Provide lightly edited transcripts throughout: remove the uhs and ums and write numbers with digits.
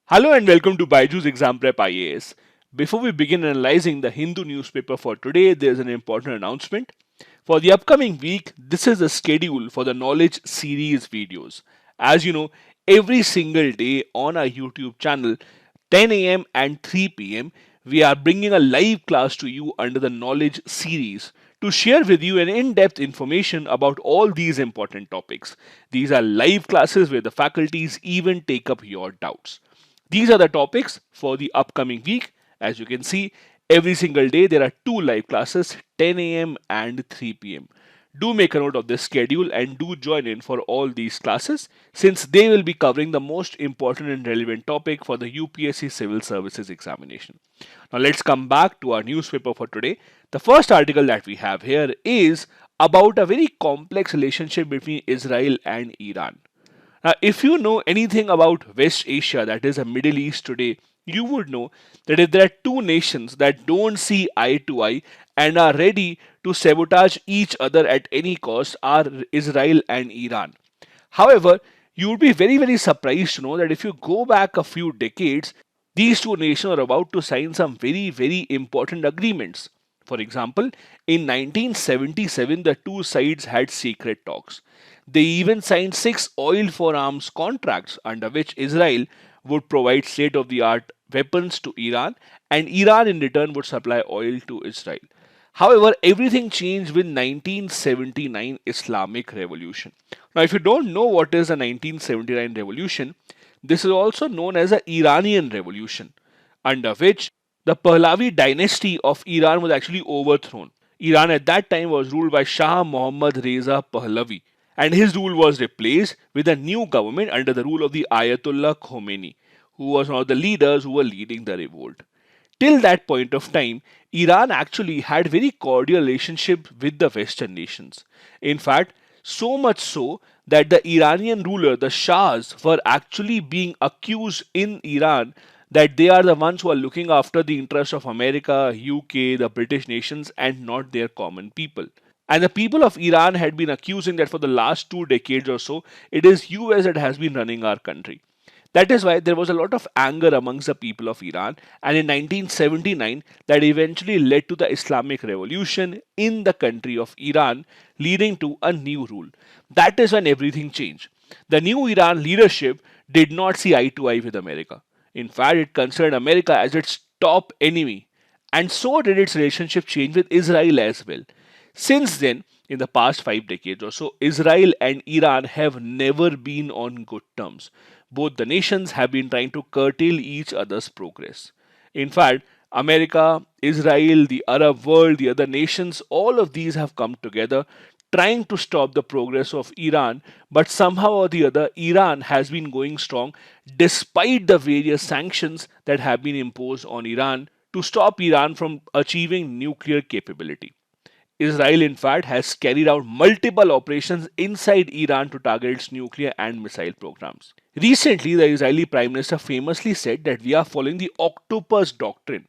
Hello and welcome to BYJU'S Exam Prep IAS. Before we begin analyzing the Hindu newspaper for today, there's an important announcement. For the upcoming week, this is the schedule for the Knowledge Series videos. As you know, every single day on our YouTube channel, 10 a.m. and 3 p.m., we are bringing a live class to you under the Knowledge Series to share with you an in-depth information about all these important topics. These are live classes where the faculties even take up your doubts. These are the topics for the upcoming week. As you can see, every single day there are two live classes, 10 a.m. and 3 p.m. Do make a note of this schedule and do join in for all these classes since they will be covering the most important and relevant topic for the UPSC Civil Services Examination. Now let's come back to our newspaper for today. The first article that we have here is about a very complex relationship between Israel and Iran. Now, if you know anything about West Asia, that is the Middle East today, you would know that if there are two nations that don't see eye to eye and are ready to sabotage each other at any cost, are Israel and Iran. However, you would be very surprised to know that if you go back a few decades, these two nations are about to sign some very important agreements. For example, in 1977, the two sides had secret talks. They even signed 6 oil for arms contracts under which Israel would provide state of the art weapons to Iran and Iran in return would supply oil to Israel. However, everything changed with 1979 Islamic Revolution. Now, if you don't know what is the 1979 revolution, this is also known as the Iranian Revolution, under which the Pahlavi dynasty of Iran was actually overthrown. Iran at that time was ruled by Shah Muhammad Reza Pahlavi, and his rule was replaced with a new government under the rule of the Ayatollah Khomeini, who was one of the leaders who were leading the revolt. Till that point of time, Iran actually had very cordial relationship with the Western nations. In fact, so much so that the Iranian ruler, the Shahs, were actually being accused in Iran that they are the ones who are looking after the interests of America, UK, the British nations, and not their common people. And the people of Iran had been accusing that for the last 2 decades or so, it is US that has been running our country. That is why there was a lot of anger amongst the people of Iran, and in 1979, that eventually led to the Islamic Revolution in the country of Iran, leading to a new rule. That is when everything changed. The new Iran leadership did not see eye to eye with America. In fact, it considered America as its top enemy, and so did its relationship change with Israel as well. Since then, in the past 5 decades or so, Israel and Iran have never been on good terms. Both the nations have been trying to curtail each other's progress. In fact, America, Israel, the Arab world, the other nations, all of these have come together trying to stop the progress of Iran, but somehow or the other, Iran has been going strong despite the various sanctions that have been imposed on Iran to stop Iran from achieving nuclear capability. Israel, in fact, has carried out multiple operations inside Iran to target its nuclear and missile programs. Recently, the Israeli Prime Minister famously said that we are following the octopus doctrine.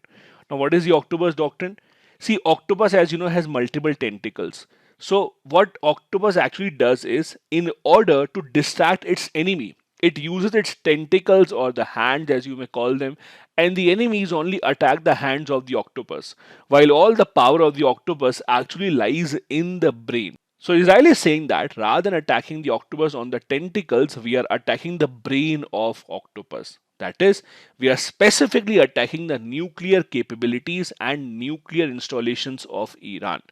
Now, what is the octopus doctrine? See, octopus, as you know, has multiple tentacles. So, what octopus actually does is, in order to distract its enemy, it uses its tentacles or the hands, as you may call them, and the enemies only attack the hands of the octopus, while all the power of the octopus actually lies in the brain. So Israel is saying that rather than attacking the octopus on the tentacles, we are attacking the brain of octopus. That is, we are specifically attacking the nuclear capabilities and nuclear installations of Iran.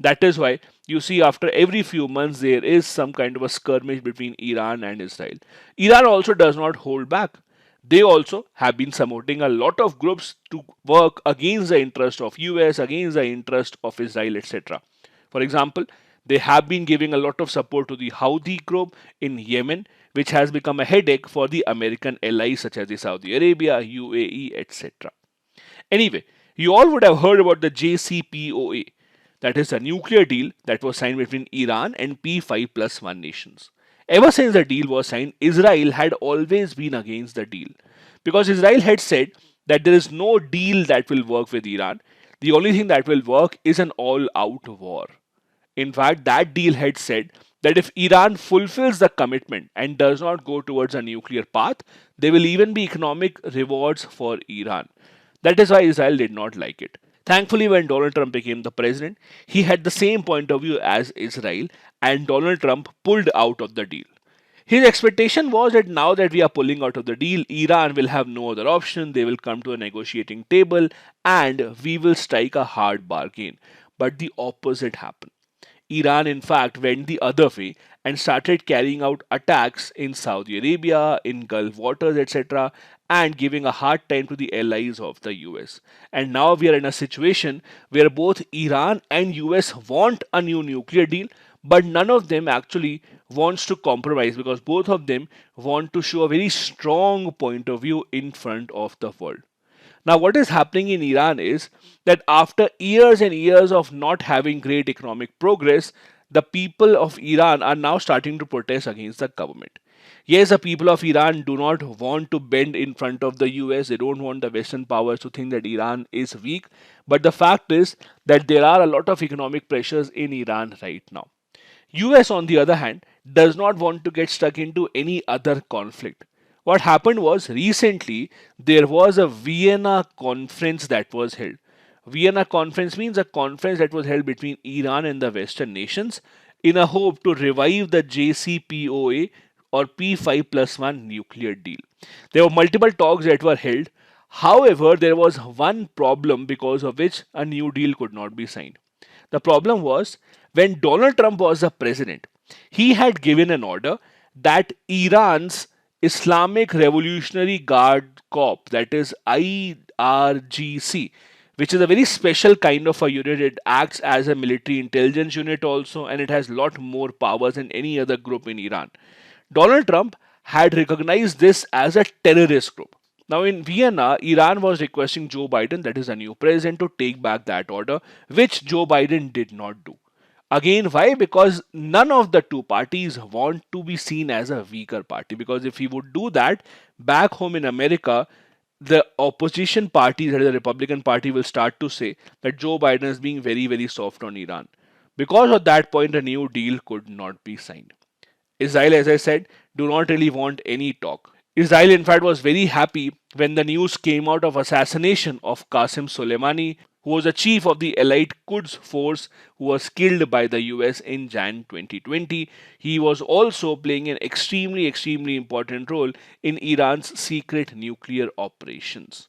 That is why you see after every few months there is some kind of a skirmish between Iran and Israel. Iran also does not hold back. They also have been supporting a lot of groups to work against the interest of US, against the interest of Israel, etc. For example, they have been giving a lot of support to the Houthi group in Yemen, which has become a headache for the American allies such as the Saudi Arabia, UAE, etc. Anyway, you all would have heard about the JCPOA, that is a nuclear deal that was signed between Iran and P5+1 nations. Ever since the deal was signed, Israel had always been against the deal because Israel had said that there is no deal that will work with Iran. The only thing that will work is an all out war. In fact, that deal had said that if Iran fulfills the commitment and does not go towards a nuclear path, there will even be economic rewards for Iran. That is why Israel did not like it. Thankfully, when Donald Trump became the president, he had the same point of view as Israel, and Donald Trump pulled out of the deal. His expectation was that now that we are pulling out of the deal, Iran will have no other option. They will come to a negotiating table and we will strike a hard bargain. But the opposite happened. Iran, in fact, went the other way and started carrying out attacks in Saudi Arabia, in Gulf waters, etc., and giving a hard time to the allies of the US. And now we are in a situation where both Iran and US want a new nuclear deal, but none of them actually wants to compromise because both of them want to show a very strong point of view in front of the world. Now, what is happening in Iran is that after years and years of not having great economic progress, the people of Iran are now starting to protest against the government. Yes, the people of Iran do not want to bend in front of the US. They don't want the Western powers to think that Iran is weak. But the fact is that there are a lot of economic pressures in Iran right now. US, on the other hand, does not want to get stuck into any other conflict. What happened was recently there was a Vienna conference that was held. Vienna conference means a conference that was held between Iran and the Western nations in a hope to revive the JCPOA or P5 plus 1 nuclear deal. There were multiple talks that were held. However, there was one problem because of which a new deal could not be signed. The problem was when Donald Trump was the president, he had given an order that Iran's Islamic Revolutionary Guard Corps, that is IRGC, which is a very special kind of a unit. It acts as a military intelligence unit also, and it has a lot more powers than any other group in Iran. Donald Trump had recognized this as a terrorist group. Now, in Vienna, Iran was requesting Joe Biden, that is a new president, to take back that order, which Joe Biden did not do. Again, why? Because none of the two parties want to be seen as a weaker party. Because if he would do that, back home in America, the opposition party, that is the Republican Party, will start to say that Joe Biden is being very, very soft on Iran. Because of that point, a new deal could not be signed. Israel, as I said, do not really want any talk. Israel, in fact, was very happy when the news came out of assassination of Qasem Soleimani, who was the chief of the elite Quds force who was killed by the US in Jan 2020. He was also playing an extremely, extremely important role in Iran's secret nuclear operations.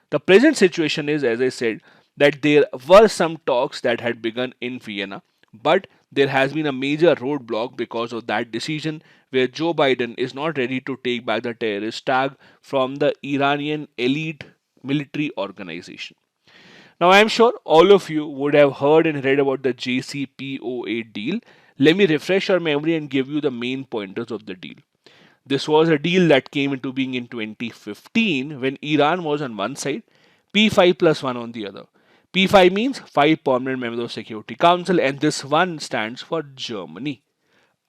The present situation is, as I said, that there were some talks that had begun in Vienna, but there has been a major roadblock because of that decision where Joe Biden is not ready to take back the terrorist tag from the Iranian elite military organization. Now, I am sure all of you would have heard and read about the JCPOA deal. Let me refresh your memory and give you the main pointers of the deal. This was a deal that came into being in 2015 when Iran was on one side, P5 plus 1 on the other. P5 means 5 permanent members of Security Council, and this one stands for Germany.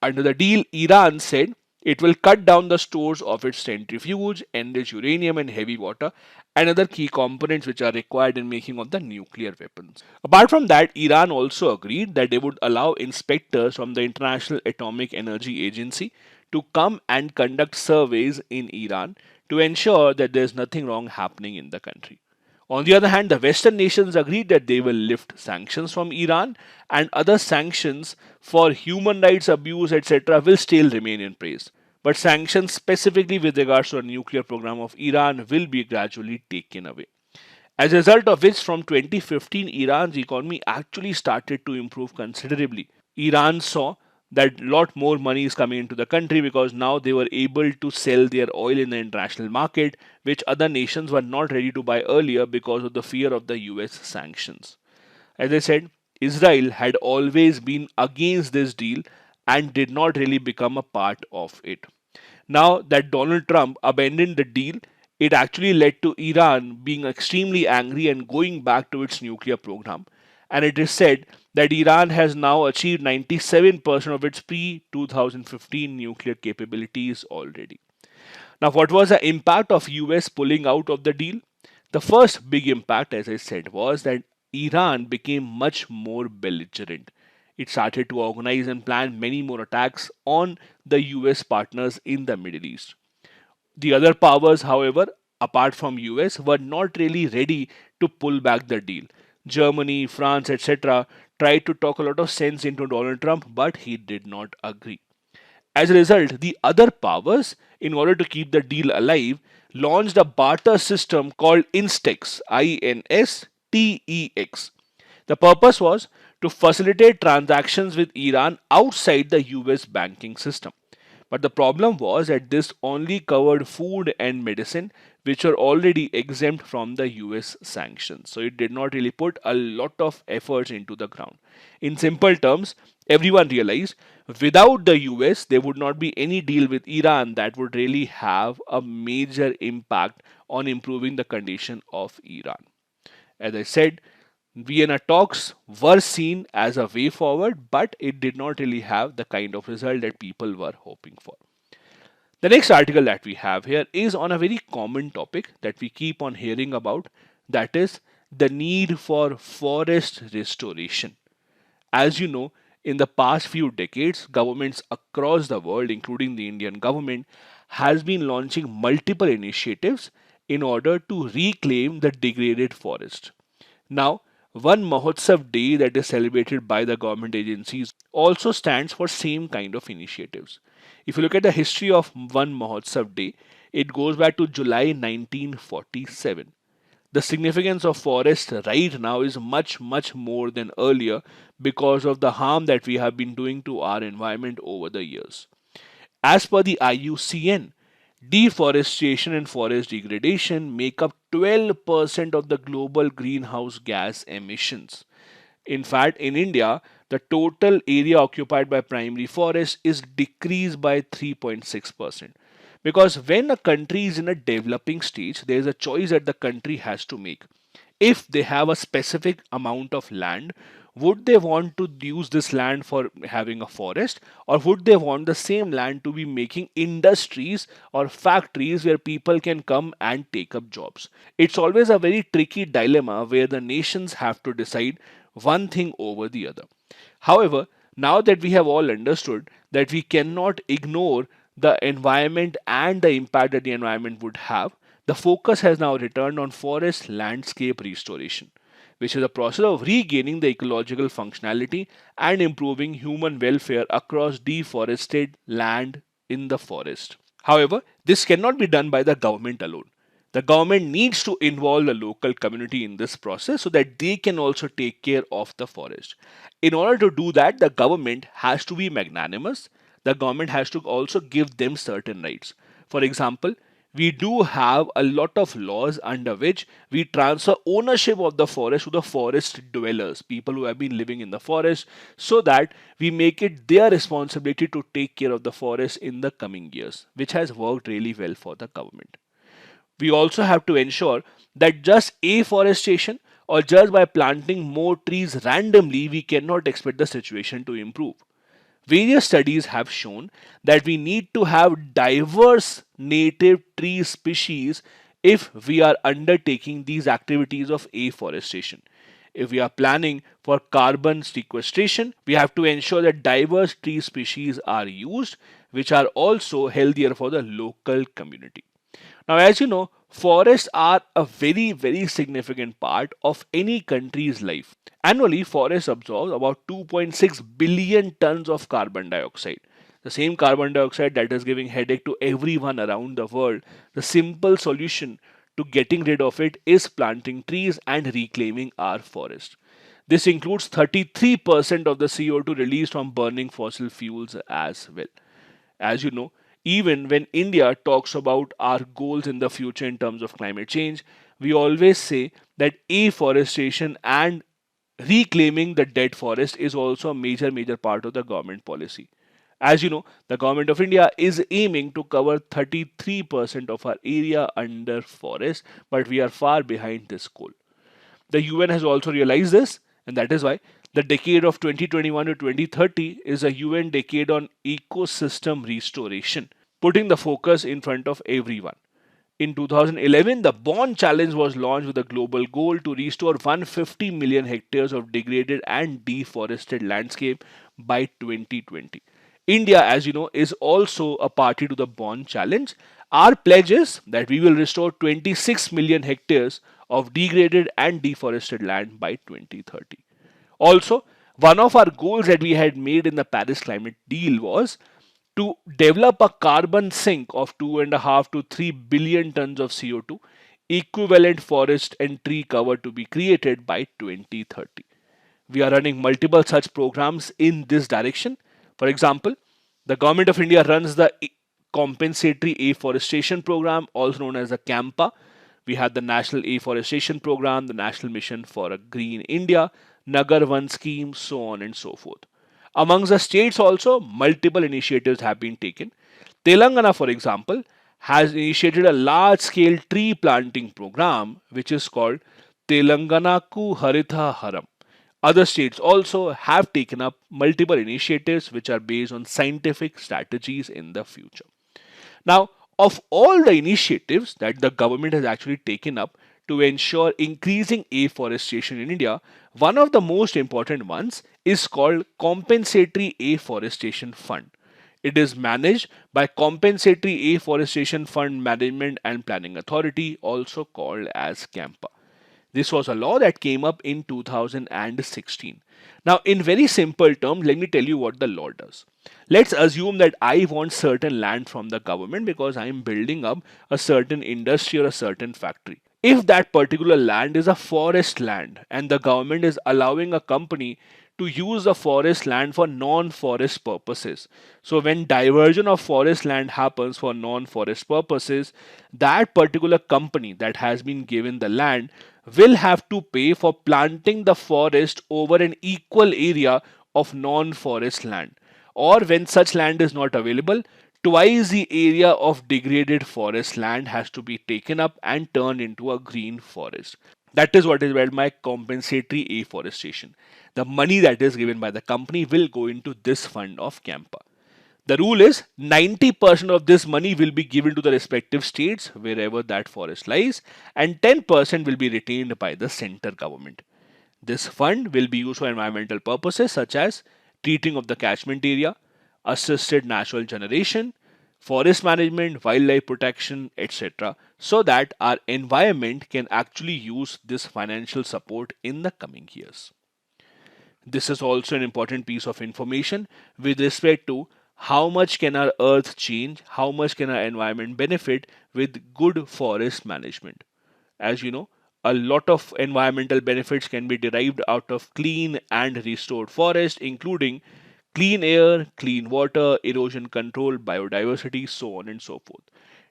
Under the deal, Iran said it will cut down the stores of its centrifuge, enrich uranium and heavy water, and other key components which are required in making of the nuclear weapons. Apart from that, Iran also agreed that they would allow inspectors from the International Atomic Energy Agency to come and conduct surveys in Iran to ensure that there is nothing wrong happening in the country. On the other hand, the Western nations agreed that they will lift sanctions from Iran, and other sanctions for human rights abuse, etc., will still remain in place. But sanctions specifically with regards to the nuclear program of Iran will be gradually taken away. As a result of which, from 2015, Iran's economy actually started to improve considerably. Iran saw that a lot more money is coming into the country because now they were able to sell their oil in the international market, which other nations were not ready to buy earlier because of the fear of the US sanctions. As I said, Israel had always been against this deal and did not really become a part of it. Now that Donald Trump abandoned the deal, it actually led to Iran being extremely angry and going back to its nuclear program. And it is said that Iran has now achieved 97% of its pre 2015 nuclear capabilities already. Now, what was the impact of US pulling out of the deal? The first big impact, as I said, was that Iran became much more belligerent. It started to organize and plan many more attacks on the US partners in the Middle East. The other powers, however, apart from US, were not really ready to pull back the deal. Germany, France, etc. tried to talk a lot of sense into Donald Trump, but he did not agree. As a result, the other powers, in order to keep the deal alive, launched a barter system called INSTEX, INSTEX. The purpose was to facilitate transactions with Iran outside the US banking system. But the problem was that this only covered food and medicine, which were already exempt from the US sanctions. So it did not really put a lot of efforts into the ground. In simple terms, everyone realized without the US, there would not be any deal with Iran that would really have a major impact on improving the condition of Iran. As I said, Vienna talks were seen as a way forward, but it did not really have the kind of result that people were hoping for. The next article that we have here is on a very common topic that we keep on hearing about, that is the need for forest restoration. As you know, in the past few decades, governments across the world, including the Indian government, has been launching multiple initiatives in order to reclaim the degraded forest. Now, one Mahotsav day that is celebrated by the government agencies also stands for same kind of initiatives. If you look at the history of one Mahotsav day, it goes back to July 1947. The significance of forest right now is much, much more than earlier because of the harm that we have been doing to our environment over the years. As per the IUCN, deforestation and forest degradation make up 12% of the global greenhouse gas emissions. In fact, in India, the total area occupied by primary forest is decreased by 3.6%. Because when a country is in a developing stage, there is a choice that the country has to make. If they have a specific amount of land, would they want to use this land for having a forest, or would they want the same land to be making industries or factories where people can come and take up jobs? It's always a very tricky dilemma where the nations have to decide one thing over the other. However, now that we have all understood that we cannot ignore the environment and the impact that the environment would have, the focus has now returned on forest landscape restoration, which is a process of regaining the ecological functionality and improving human welfare across deforested land in the forest. However, this cannot be done by the government alone. The government needs to involve the local community in this process so that they can also take care of the forest. In order to do that, the government has to be magnanimous. The government has to also give them certain rights. For example, we do have a lot of laws under which we transfer ownership of the forest to the forest dwellers, people who have been living in the forest, so that we make it their responsibility to take care of the forest in the coming years, which has worked really well for the government. We also have to ensure that just afforestation or just by planting more trees randomly, we cannot expect the situation to improve. Various studies have shown that we need to have diverse native tree species if we are undertaking these activities of afforestation. If we are planning for carbon sequestration, we have to ensure that diverse tree species are used, which are also healthier for the local community. Now, as you know, forests are a very, very significant part of any country's life. Annually, forests absorb about 2.6 billion tons of carbon dioxide. The same carbon dioxide that is giving headache to everyone around the world. The simple solution to getting rid of it is planting trees and reclaiming our forest. This includes 33% of the CO2 released from burning fossil fuels as well. As you know, even when India talks about our goals in the future in terms of climate change, we always say that afforestation and reclaiming the dead forest is also a major part of the government policy. As you know, the government of India is aiming to cover 33% of our area under forest, but we are far behind this goal. The UN has also realized this, and that is why the decade of 2021 to 2030 is a UN decade on ecosystem restoration, putting the focus in front of everyone. In 2011, the Bond Challenge was launched with a global goal to restore 150 million hectares of degraded and deforested landscape by 2020. India, as you know, is also a party to the Bond Challenge. Our pledge is that we will restore 26 million hectares of degraded and deforested land by 2030. Also, one of our goals that we had made in the Paris Climate Deal was to develop a carbon sink of 2.5 to 3 billion tons of CO2, equivalent forest and tree cover to be created by 2030. We are running multiple such programs in this direction. For example, the Government of India runs the Compensatory Afforestation Program, also known as the CAMPA. We have the National Afforestation Program, the National Mission for a Green India, Nagar One scheme, so on and so forth. Amongst the states also, multiple initiatives have been taken. Telangana, for example, has initiated a large-scale tree planting program which is called Telangana Ku Haritha Haram. Other states also have taken up multiple initiatives which are based on scientific strategies in the future. Now, of all the initiatives that the government has actually taken up to ensure increasing afforestation in India, one of the most important ones is called Compensatory Afforestation Fund. It is managed by Compensatory Afforestation Fund Management and Planning Authority, also called as CAMPA. This was a law that came up in 2016. Now, in very simple terms, let me tell you what the law does. Let's assume that I want certain land from the government because I am building up a certain industry or a certain factory. If that particular land is a forest land and the government is allowing a company to use the forest land for non-forest purposes. So when diversion of forest land happens for non-forest purposes, that particular company that has been given the land will have to pay for planting the forest over an equal area of non-forest land. Or when such land is not available, twice the area of degraded forest land has to be taken up and turned into a green forest. That is what is meant by compensatory afforestation. The money that is given by the company will go into this fund of CAMPA. The rule is 90% of this money will be given to the respective states wherever that forest lies, and 10% will be retained by the center government. This fund will be used for environmental purposes such as treating of the catchment area, assisted natural generation, forest management, wildlife protection, etc., so that our environment can actually use this financial support in the coming years. This is also an important piece of information with respect to how much can our earth change, how much can our environment benefit with good forest management. As you know, a lot of environmental benefits can be derived out of clean and restored forest, including clean air, clean water, erosion control, biodiversity, so on and so forth.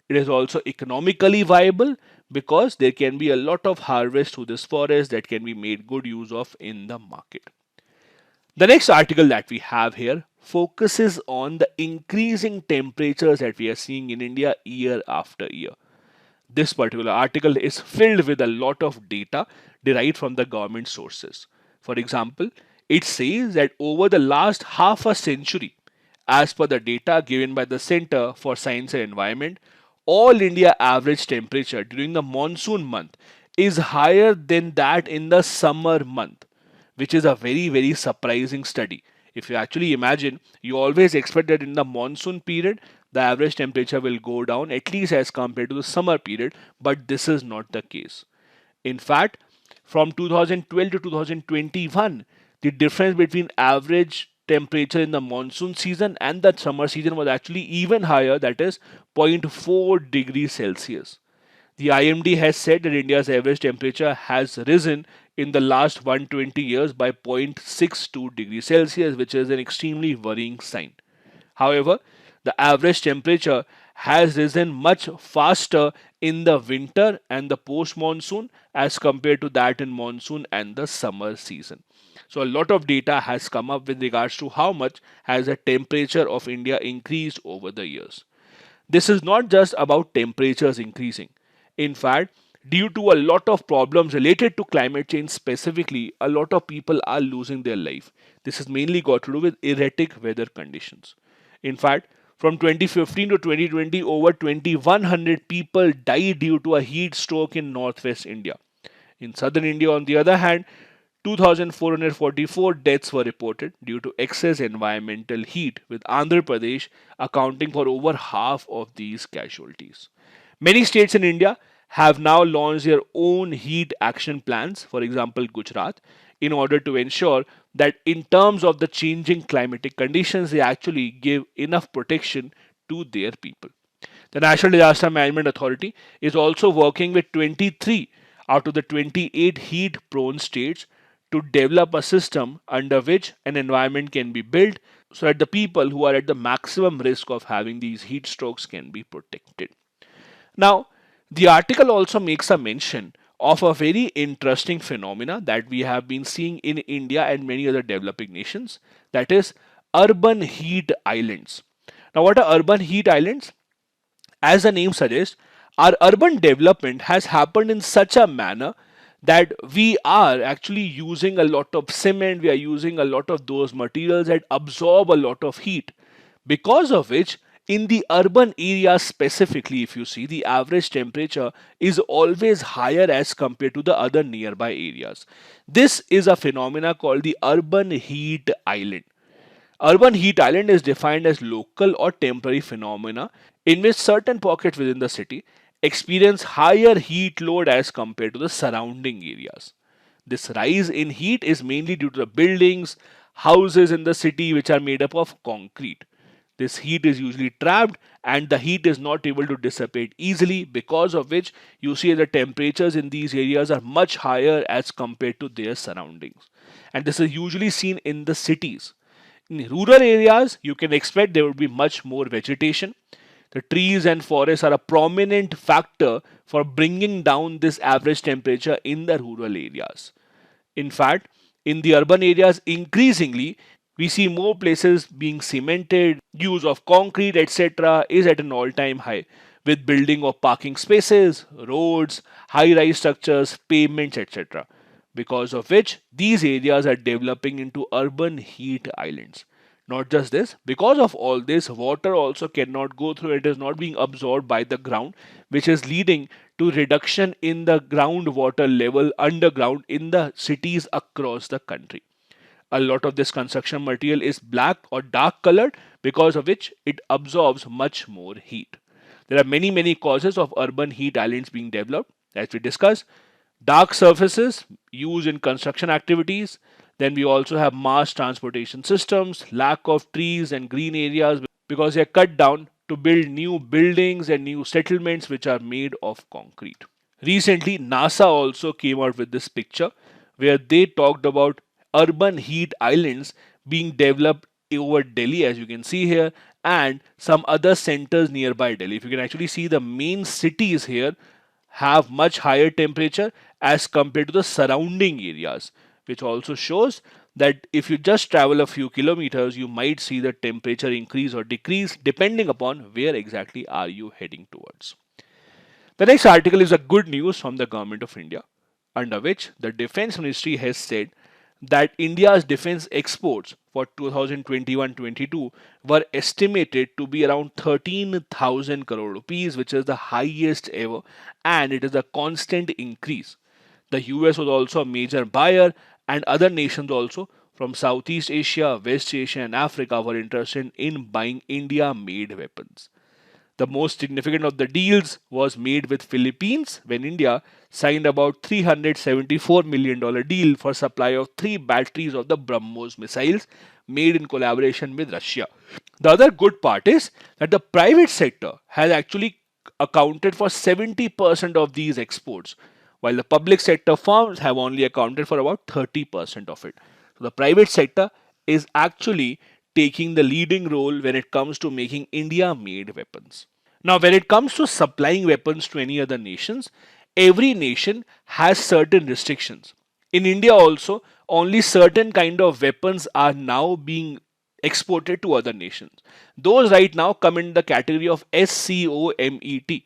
It is also economically viable because there can be a lot of harvest through this forest that can be made good use of in the market. The next article that we have here focuses on the increasing temperatures that we are seeing in India year after year. This particular article is filled with a lot of data derived from the government sources. For example, it says that over the last half a century, as per the data given by the Center for Science and Environment, all India average temperature during the monsoon month is higher than that in the summer month, which is a very surprising study. If you actually imagine, you always expect that in the monsoon period, the average temperature will go down at least as compared to the summer period, but this is not the case. In fact, from 2012 to 2021, the difference between average temperature in the monsoon season and the summer season was actually even higher, that is 0.4 degrees Celsius. The IMD has said that India's average temperature has risen in the last 120 years by 0.62 degrees Celsius, which is an extremely worrying sign. However, the average temperature has risen much faster in the winter and the post monsoon as compared to that in monsoon and the summer season. So a lot of data has come up with regards to how much has the temperature of India increased over the years. This is not just about temperatures increasing. In fact, due to a lot of problems related to climate change specifically, a lot of people are losing their life. This has mainly got to do with erratic weather conditions. In fact, From 2015 to 2020, over 2,100 people died due to a heat stroke in northwest India. In southern India, on the other hand, 2,444 deaths were reported due to excess environmental heat, with Andhra Pradesh accounting for over half of these casualties. Many states in India have now launched their own heat action plans, for example, Gujarat, in order to ensure that, in terms of the changing climatic conditions, they actually give enough protection to their people. The National Disaster Management Authority is also working with 23 out of the 28 heat prone states to develop a system under which an environment can be built so that the people who are at the maximum risk of having these heat strokes can be protected. Now, the article also makes a mention of a very interesting phenomena that we have been seeing in India and many other developing nations, that is urban heat islands. Now, what are urban heat islands? As the name suggests, our urban development has happened in such a manner that we are actually using a lot of cement, we are using a lot of those materials that absorb a lot of heat, because of which in the urban areas specifically, if you see, the average temperature is always higher as compared to the other nearby areas. This is a phenomena called the urban heat island. Urban heat island is defined as local or temporary phenomena in which certain pockets within the city experience higher heat load as compared to the surrounding areas. This rise in heat is mainly due to the buildings, houses in the city which are made up of concrete. This heat is usually trapped and the heat is not able to dissipate easily, because of which you see the temperatures in these areas are much higher as compared to their surroundings. And this is usually seen in the cities. In rural areas, you can expect there would be much more vegetation. The trees and forests are a prominent factor for bringing down this average temperature in the rural areas. In fact, in the urban areas, increasingly, we see more places being cemented, use of concrete, etc., is at an all time high, with building of parking spaces, roads, high rise structures, pavements, etc., because of which these areas are developing into urban heat islands. Not just this, because of all this, water also cannot go through, it is not being absorbed by the ground, which is leading to reduction in the groundwater level underground in the cities across the country. A lot of this construction material is black or dark colored, because of which it absorbs much more heat. There are many causes of urban heat islands being developed, as we discussed. Dark surfaces used in construction activities. Then we also have mass transportation systems, lack of trees and green areas because they are cut down to build new buildings and new settlements which are made of concrete. Recently, NASA also came out with this picture where they talked about urban heat islands being developed over Delhi, as you can see here, and some other centers nearby Delhi. If you can actually see, the main cities here have much higher temperature as compared to the surrounding areas, which also shows that if you just travel a few kilometers, you might see the temperature increase or decrease depending upon where exactly are you heading towards. The next article is a good news from the government of India, under which the Defense Ministry has said that India's defense exports for 2021-22 were estimated to be around 13,000 crore rupees, which is the highest ever, and it is a constant increase. The US was also a major buyer, and other nations also from Southeast Asia, West Asia, and Africa were interested in buying India made weapons. The most significant of the deals was made with Philippines when India signed about $374 million deal for supply of 3 batteries of the BrahMos missiles made in collaboration with Russia. The other good part is that the private sector has actually accounted for 70% of these exports, while the public sector firms have only accounted for about 30% of it. So the private sector is actually taking the leading role when it comes to making India made weapons. Now, when it comes to supplying weapons to any other nations, every nation has certain restrictions. In India also, only certain kind of weapons are now being exported to other nations. Those right now come in the category of SCOMET.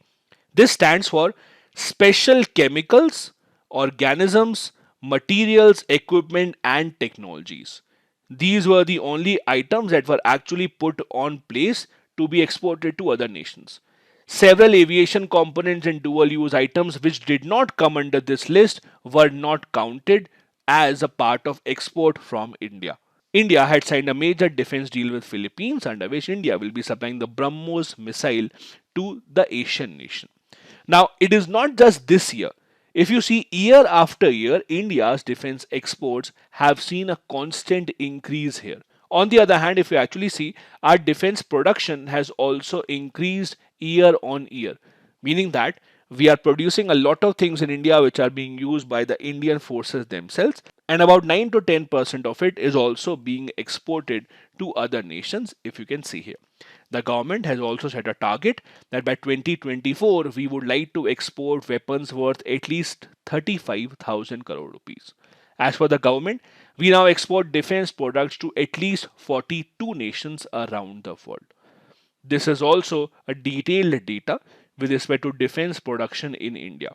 This stands for Special Chemicals, Organisms, Materials, Equipment and Technologies. These were the only items that were actually put on place to be exported to other nations. Several aviation components and dual use items which did not come under this list were not counted as a part of export from India. India had signed a major defense deal with Philippines under which India will be supplying the BrahMos missile to the Asian nation. Now, it is not just this year. If you see year after year, India's defense exports have seen a constant increase here. On the other hand, if you actually see, our defense production has also increased year on year, meaning that we are producing a lot of things in India which are being used by the Indian forces themselves, and about 9 to 10% of it is also being exported to other nations, if you can see here. The government has also set a target that by 2024 we would like to export weapons worth at least 35,000 crore rupees. As for the government, we now export defense products to at least 42 nations around the world. This is also a detailed data with respect to defense production in India.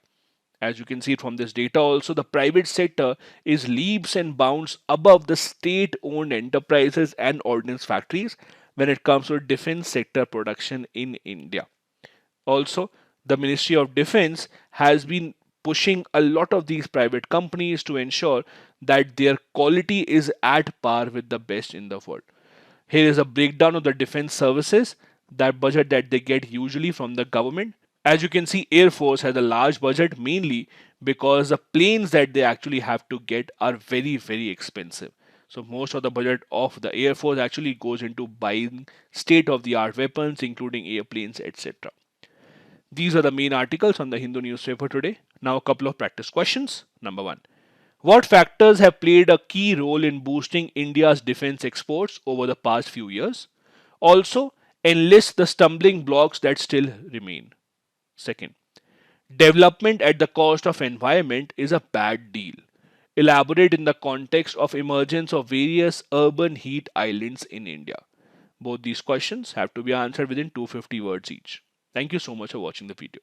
As you can see from this data also, the private sector is leaps and bounds above the state-owned enterprises and ordnance factories when it comes to defense sector production in India. Also, the Ministry of Defense has been pushing a lot of these private companies to ensure that their quality is at par with the best in the world. Here is a breakdown of the defense services, that budget that they get usually from the government. As you can see, Air Force has a large budget mainly because the planes that they actually have to get are very, very expensive. So most of the budget of the Air Force actually goes into buying state-of-the-art weapons, including airplanes, etc. These are the main articles on the Hindu newspaper today. Now a couple of practice questions. Number one. What factors have played a key role in boosting India's defense exports over the past few years? Also, enlist the stumbling blocks that still remain. Second, development at the cost of environment is a bad deal. Elaborate in the context of emergence of various urban heat islands in India. Both these questions have to be answered within 250 words each. Thank you so much for watching the video.